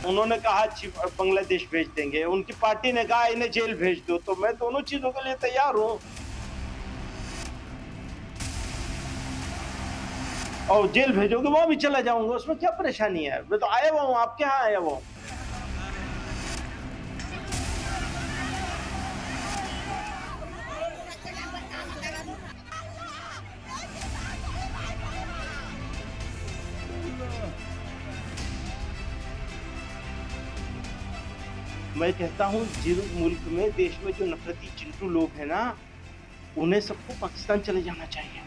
उन्होंने कहा बांग्लादेश भेज देंगे, उनकी पार्टी ने कहा इन्हें जेल भेज दो, तो मैं दोनों चीजों के लिए तैयार हूं। और जेल भेजोगे वहां भी चला जाऊंगा, उसमें क्या परेशानी है? मैं तो आया हुआ हूं, आपके यहाँ आया हुआ हूं। मैं कहता हूं जिस मुल्क में, देश में जो नफरती चिंटू लोग हैं ना, उन्हें सबको पाकिस्तान चले जाना चाहिए।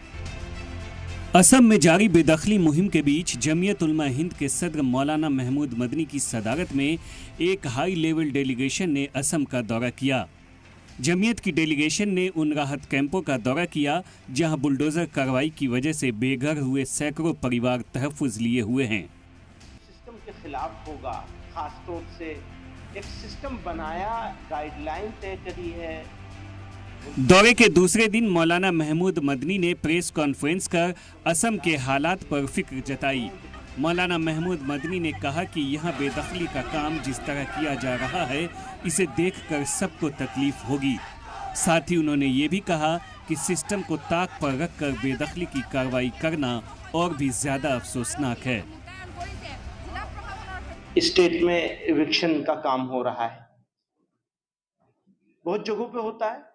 असम में जारी बेदखली मुहिम के बीच जमीयत उलमा हिंद के सदर मौलाना महमूद मदनी की सदारत में एक हाई लेवल डेलीगेशन ने असम का दौरा किया। जमीयत की डेलीगेशन ने उन राहत कैंपों का दौरा किया जहां बुलडोजर कार्रवाई की वजह से बेघर हुए सैकड़ों परिवार तहफ्फुज लिए हुए हैं। सिस्टम के खिलाफ होगा, खासतौर से एक सिस्टम बनाया, गाइडलाइन तय करी है। दौरे के दूसरे दिन मौलाना महमूद मदनी ने प्रेस कॉन्फ्रेंस कर असम के हालात पर फिक्र जताई। मौलाना महमूद मदनी ने कहा कि यहाँ बेदखली का काम जिस तरह किया जा रहा है, इसे देखकर सबको तकलीफ होगी। साथ ही उन्होंने ये भी कहा कि सिस्टम को ताक पर रखकर बेदखली की कार्रवाई करना और भी ज्यादा अफसोसनाक है। स्टेट में एविक्शन का काम हो रहा है, बहुत जगहों पे होता है,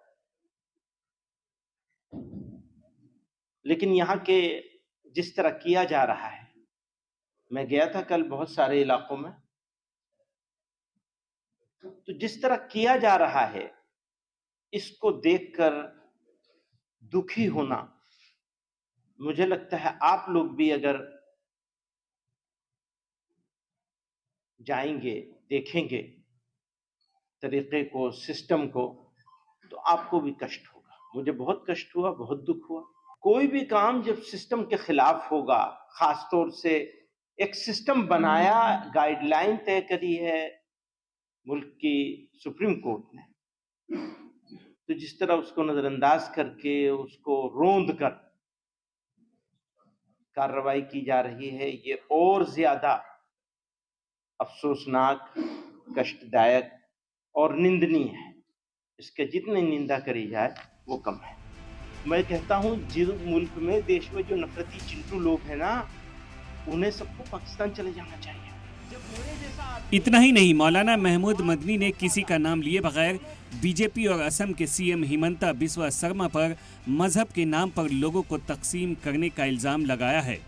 लेकिन यहाँ के जिस तरह किया जा रहा है, मैं गया था कल बहुत सारे इलाकों में, तो जिस तरह किया जा रहा है, इसको देखकर दुखी होना, मुझे लगता है आप लोग भी अगर जाएंगे, देखेंगे तरीके को, सिस्टम को, तो आपको भी कष्ट होगा। मुझे बहुत कष्ट हुआ, बहुत दुख हुआ। कोई भी काम जब सिस्टम के खिलाफ होगा, खासतौर से एक सिस्टम बनाया, गाइडलाइन तय करी है मुल्क की सुप्रीम कोर्ट ने, तो जिस तरह उसको नजरअंदाज करके, उसको रोंद कर कार्रवाई की जा रही है, ये और ज्यादा अफसोसनाक, कष्टदायक और निंदनीय है। इसके जितनी निंदा करी जाए वो कम है। मैं कहता हूं जिस मुल्क में, देश में जो नफरती चिंटू लोग हैं ना, उन्हें सबको पाकिस्तान चले जाना चाहिए। इतना ही नहीं, मौलाना महमूद मदनी ने किसी का नाम लिए बगैर बीजेपी और असम के सीएम हिमंता बिस्वा शर्मा पर मजहब के नाम पर लोगों को तकसीम करने का इल्जाम लगाया है।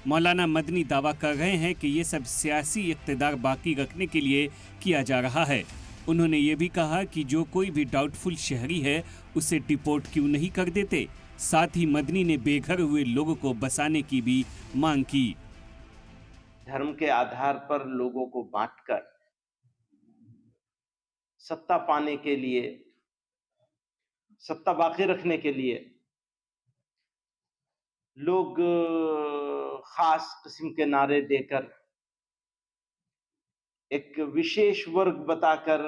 मौलाना मदनी दावा कर रहे हैं कि ये सब सियासी इक़्तिदार बाकी रखने के लिए किया जा रहा है। उन्होंने ये भी कहा कि जो कोई भी डाउटफुल शहरी है उसे डिपोर्ट क्यों नहीं कर देते। साथ ही मदनी ने बेघर हुए लोगों को बसाने की भी मांग की। धर्म के आधार पर लोगों को बांटकर सत्ता पाने के लिए, सत्ता बाकी रखने के लिए लोग खास किस्म के नारे देकर, एक विशेष वर्ग बताकर,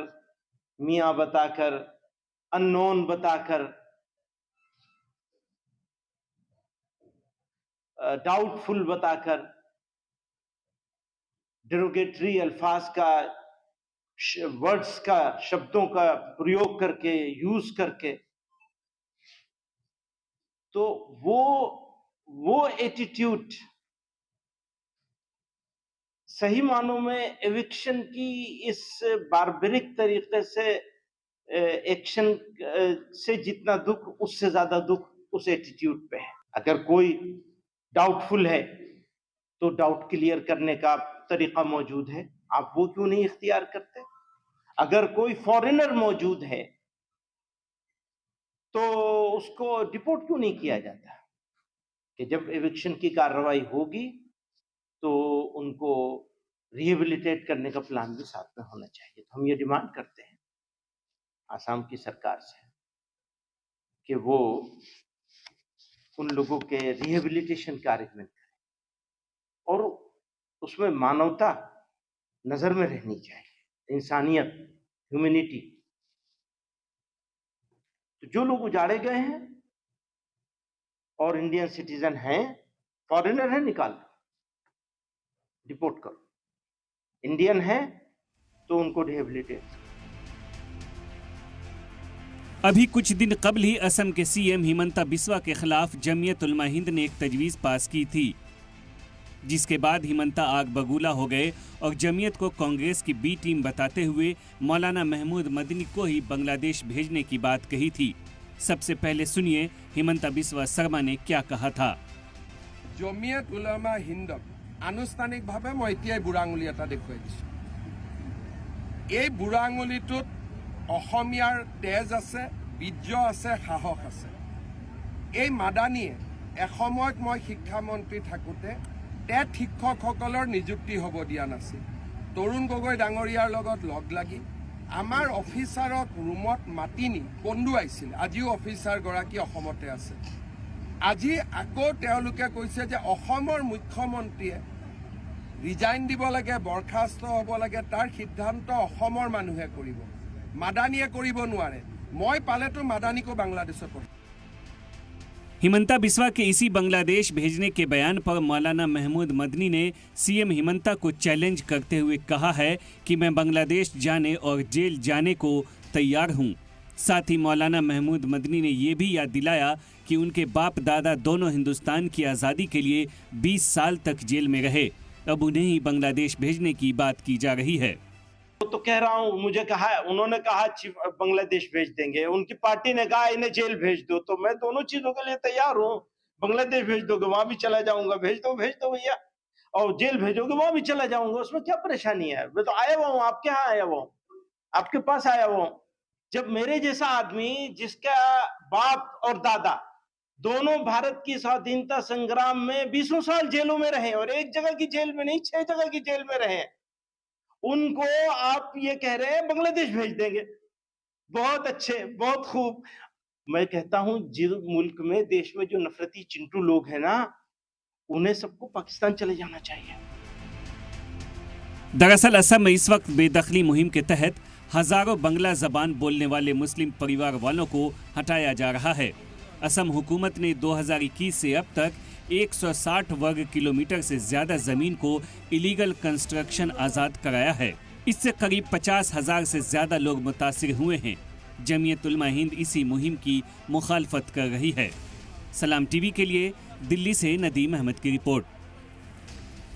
मियां बताकर, अननोन बताकर, डाउटफुल बताकर, डेरोगेटरी अल्फाज का, वर्ड्स का, शब्दों का प्रयोग करके, यूज करके, तो वो एटीट्यूड सही मानों में एविक्शन की इस बारबरिक तरीके से एक्शन से जितना दुख, उससे ज्यादा दुख उस एटीट्यूड पे है। अगर कोई डाउटफुल है तो डाउट क्लियर करने का तरीका मौजूद है, आप वो क्यों नहीं इख्तियार करते? अगर कोई फॉरेनर मौजूद है तो उसको डिपोर्ट क्यों नहीं किया जाता? कि जब एविक्शन की कार्रवाई होगी तो उनको रिहेबिलिटेट करने का प्लान भी साथ में होना चाहिए। तो हम ये डिमांड करते हैं आसाम की सरकार से कि वो उन लोगों के रिहेबिलिटेशन का अरेंजमेंट करें, और उसमें मानवता नजर में रहनी चाहिए, इंसानियत, ह्यूमैनिटी। तो जो लोग उजाड़े गए हैं और इंडियन सिटीजन हैं, फॉरेनर है, निकाल दो, डिपोर्ट करो। इंडियन है तो उनको रिहेबिलिटेट। अभी कुछ दिन कबल ही असम के सीएम हिमंता बिस्वा के खिलाफ जमीयत उलमा हिंद ने एक तजवीज़ पास की थी, जिसके बाद हिमंता आग बगूला हो गए और जमीयत को कांग्रेस की बी टीम बताते हुए मौलाना महमूद मदनी को ही बांग्लादेश भेजने की बात कही थी। सबसे पहले सुनिए हिमंता बिस्वा शर्मा ने क्या कहा था। जमीयत उलमा हिंदक आनुষ্ঠাनिकभाৱে মই এতিয়াই বুঢ়া আঙুলি এটা দেখুৱাই দিছোঁ। এই বুঢ়া আঙুলিটোত অসমীয়াৰ তেজ আছে, বীৰ্য আছে, সাহস আছে। এই মাদানীয়ে এসময়ত মই শিক্ষামন্ত্ৰী থাকোঁতে টেট শিক্ষকসকলৰ নিযুক্তি হ'ব দিয়া নাছিল। তৰুণ গগৈ ডাঙৰীয়াৰ লগত লগ লাগি আমাৰ অফিচাৰক ৰুমত মাতি নি কন্দুৱাইছিল। আজিও অফিচাৰগৰাকী অসমতে আছে। আজি আকৌ তেওঁলোকে কৈছে যে অসমৰ মুখ্যমন্ত্ৰীয়ে ৰিজাইন দিব লাগে, বৰখাস্ত হ'ব লাগে, তাৰ সিদ্ধান্ত অসমৰ মানুহে কৰিব, মাদানীয়ে কৰিব নোৱাৰে। মই পালেতো মাদানীকো বাংলাদেশত পঠাম। हिमंता बिस्वा के इसी बांग्लादेश भेजने के बयान पर मौलाना महमूद मदनी ने सीएम हिमंता को चैलेंज करते हुए कहा है कि मैं बांग्लादेश जाने और जेल जाने को तैयार हूं। साथ ही मौलाना महमूद मदनी ने ये भी याद दिलाया कि उनके बाप दादा दोनों हिंदुस्तान की आज़ादी के लिए 20 साल तक जेल में रहे, अब उन्हें ही बांग्लादेश भेजने की बात की जा रही है। तो कह रहा हूं, मुझे कहा, उन्होंने कहा बांग्लादेश भेज देंगे, उनकी पार्टी ने कहा इन्हें जेल भेज दो, तो मैं दोनों चीजों के लिए तैयार हूं। बांग्लादेश भेज दोगे वहां भी चला जाऊंगा, भेज दो भैया, और जेल भेजोगे वहां भी चला जाऊंगा, उसमें क्या परेशानी है। मैं तो आया हुआ हूं, आपके यहाँ आया हुआ हूं, आपके पास आया हुआ हूं। जब मेरे जैसा आदमी जिसका बाप और दादा दोनों भारत की स्वाधीनता संग्राम में 20 साल जेलों में रहे, और एक जगह की जेल में नहीं 6 जगह की जेल में रहे, उनको आप ये कह रहे हैं बांग्लादेश भेज देंगे। बहुत अच्छे, बहुत खूब। मैं कहता हूं जिस मुल्क में, देश में जो नफरती चिंटू लोग हैं ना, उन्हें सबको पाकिस्तान चले जाना चाहिए। दरअसल असम में इस वक्त बेदखली मुहिम के तहत हजारों बांग्ला जबान बोलने वाले मुस्लिम परिवार वालों को हटाया जा रहा है। असम हुकूमत ने 2021 से अब तक 160 वर्ग किलोमीटर से ज्यादा जमीन को इलीगल कंस्ट्रक्शन आज़ाद कराया है। इससे करीब 50,000 से ज्यादा लोग मुतासिर हुए हैं। जमीयत उलमा हिंद इसी मुहिम की मुखालफत कर रही है। सलाम टीवी के लिए दिल्ली से नदीम अहमद की रिपोर्ट।